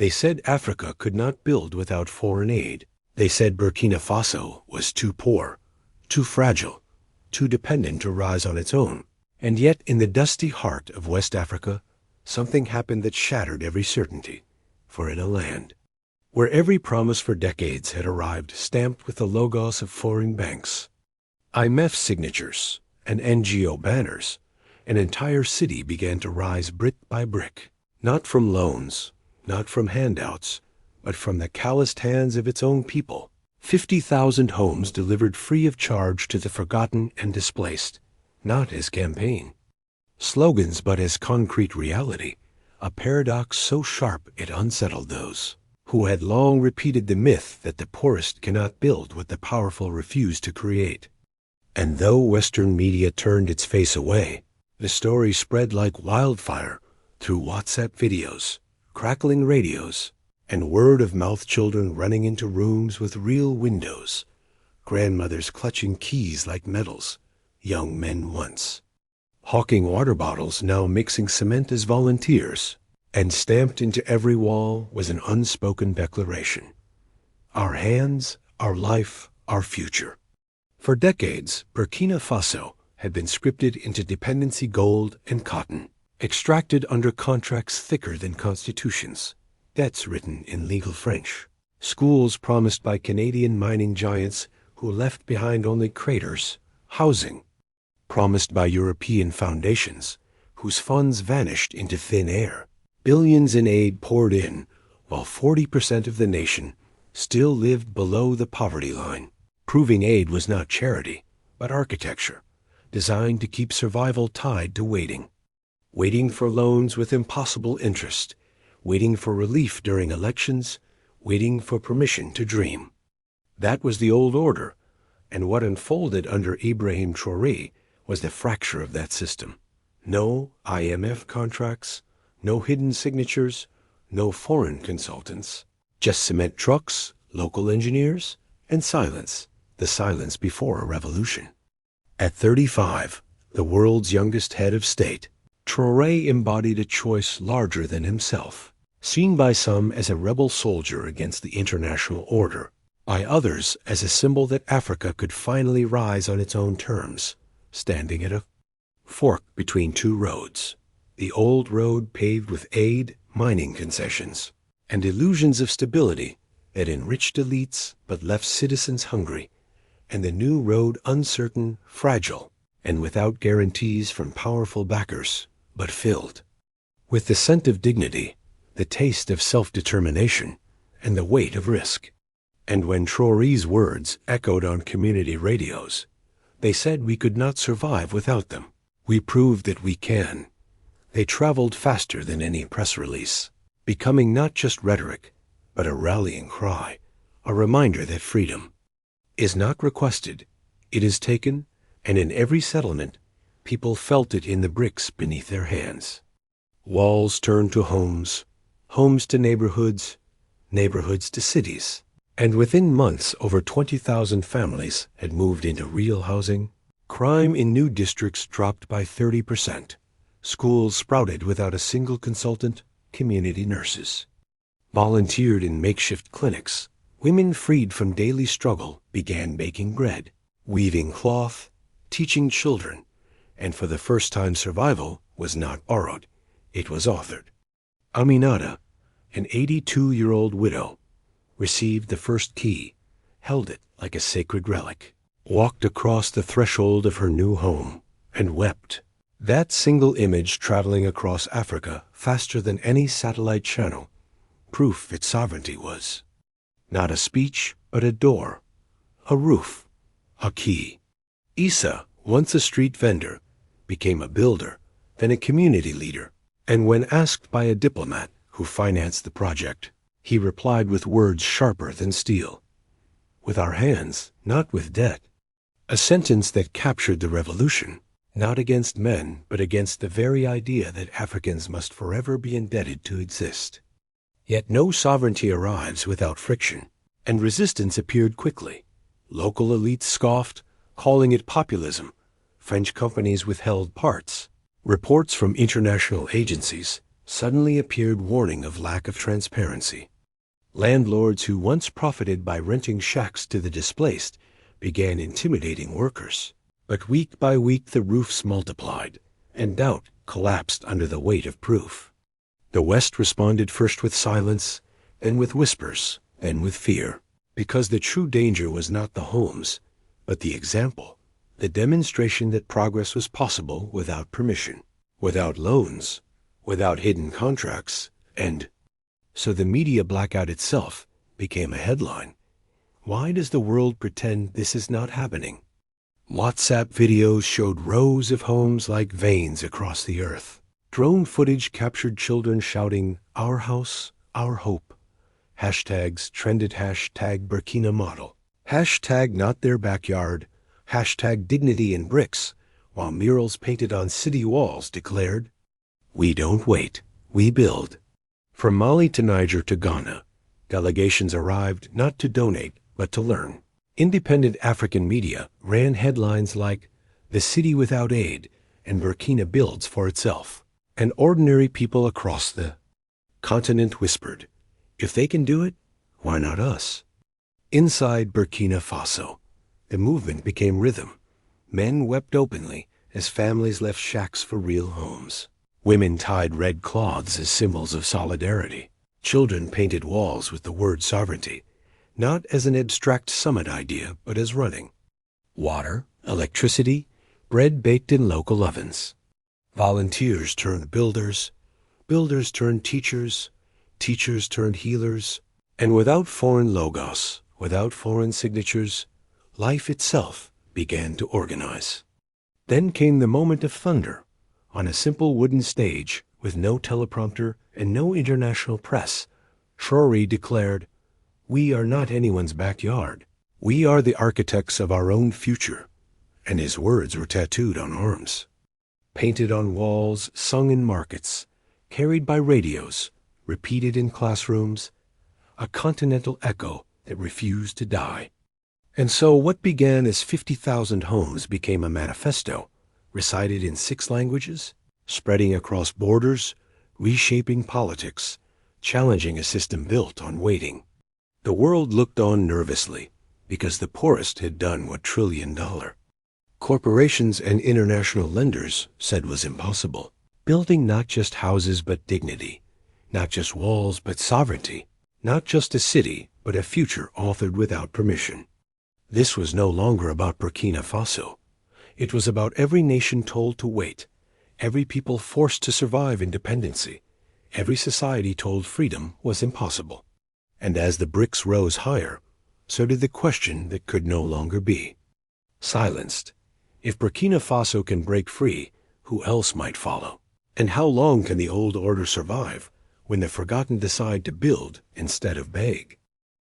They said Africa could not build without foreign aid. They said Burkina Faso was too poor, too fragile, too dependent to rise on its own. And yet, in the dusty heart of West Africa, something happened that shattered every certainty. For in a land where every promise for decades had arrived stamped with the logos of foreign banks, IMF signatures, and NGO banners, an entire city began to rise brick by brick, not from loans, not from handouts, but from the calloused hands of its own people. 50,000 homes delivered free of charge to the forgotten and displaced, not as campaign slogans but as concrete reality, a paradox so sharp it unsettled those who had long repeated the myth that the poorest cannot build what the powerful refuse to create. And though Western media turned its face away, the story spread like wildfire through WhatsApp videos, crackling radios, and word-of-mouth children running into rooms with real windows, grandmothers clutching keys like medals, young men once hawking water bottles, now mixing cement as volunteers, and stamped into every wall was an unspoken declaration: our hands, our life, our future. For decades, Burkina Faso had been scripted into dependency gold and cotton, extracted under contracts thicker than constitutions, debts written in legal French, schools promised by Canadian mining giants who left behind only craters, housing promised by European foundations whose funds vanished into thin air. Billions in aid poured in, while 40% of the nation still lived below the poverty line, proving aid was not charity, but architecture, designed to keep survival tied to waiting. Waiting for loans with impossible interest, waiting for relief during elections, waiting for permission to dream. That was the old order, and what unfolded under Ibrahim Traoré was the fracture of that system. No IMF contracts, no hidden signatures, no foreign consultants, just cement trucks, local engineers, and silence, the silence before a revolution. At 35, the world's youngest head of state, Traoré embodied a choice larger than himself, seen by some as a rebel soldier against the international order, by others as a symbol that Africa could finally rise on its own terms, standing at a fork between two roads: the old road paved with aid, mining concessions, and illusions of stability that enriched elites but left citizens hungry, and the new road uncertain, fragile, and without guarantees from powerful backers, but filled with the scent of dignity, the taste of self-determination, and the weight of risk. And when Traoré's words echoed on community radios, they said we could not survive without them. We proved that we can. They traveled faster than any press release, becoming not just rhetoric, but a rallying cry, a reminder that freedom is not requested, it is taken, and in every settlement, people felt it in the bricks beneath their hands. Walls turned to homes, homes to neighborhoods, neighborhoods to cities. And within months, over 20,000 families had moved into real housing. Crime in new districts dropped by 30%. Schools sprouted without a single consultant. Community nurses volunteered in makeshift clinics. Women freed from daily struggle began baking bread, weaving cloth, teaching children. And for the first time, survival was not borrowed. It was authored. Aminata, an 82-year-old widow, received the first key, held it like a sacred relic, walked across the threshold of her new home, and wept. That single image traveling across Africa faster than any satellite channel, proof its sovereignty was. Not a speech, but a door, a roof, a key. Issa, once a street vendor, became a builder, then a community leader, and when asked by a diplomat who financed the project, he replied with words sharper than steel: with our hands, not with debt. A sentence that captured the revolution, not against men, but against the very idea that Africans must forever be indebted to exist. Yet no sovereignty arrives without friction, and resistance appeared quickly. Local elites scoffed, calling it populism. French companies withheld parts. Reports from international agencies suddenly appeared warning of lack of transparency. Landlords who once profited by renting shacks to the displaced began intimidating workers. But week by week the roofs multiplied, and doubt collapsed under the weight of proof. The West responded first with silence, then with whispers, then with fear, because the true danger was not the homes, but the example, the demonstration that progress was possible without permission, without loans, without hidden contracts, and so the media blackout itself became a headline. Why does the world pretend this is not happening? WhatsApp videos showed rows of homes like veins across the earth. Drone footage captured children shouting, "Our house, our hope." Hashtags trended hashtag Burkina model, hashtag not their backyard, hashtag dignity in bricks, while murals painted on city walls declared, "We don't wait, we build." From Mali to Niger to Ghana, delegations arrived not to donate, but to learn. Independent African media ran headlines like, "The city without aid, and Burkina builds for itself." And ordinary people across the continent whispered, "If they can do it, why not us?" Inside Burkina Faso, the movement became rhythm. Men wept openly as families left shacks for real homes. Women tied red cloths as symbols of solidarity. Children painted walls with the word sovereignty, not as an abstract summit idea, but as running water, electricity, bread baked in local ovens. Volunteers turned builders, builders turned teachers, teachers turned healers, and without foreign logos, without foreign signatures, life itself began to organize. Then came the moment of thunder. On a simple wooden stage, with no teleprompter and no international press, Traoré declared, "We are not anyone's backyard. We are the architects of our own future." And his words were tattooed on arms, painted on walls, sung in markets, carried by radios, repeated in classrooms, a continental echo that refused to die. And so what began as 50,000 homes became a manifesto, recited in 6 languages, spreading across borders, reshaping politics, challenging a system built on waiting. The world looked on nervously, because the poorest had done what $1 trillion corporations and international lenders said was impossible. Building not just houses but dignity, not just walls but sovereignty, not just a city but a future authored without permission. This was no longer about Burkina Faso. It was about every nation told to wait, every people forced to survive independency, every society told freedom was impossible. And as the bricks rose higher, so did the question that could no longer be silenced. If Burkina Faso can break free, who else might follow? And how long can the old order survive when the forgotten decide to build instead of beg?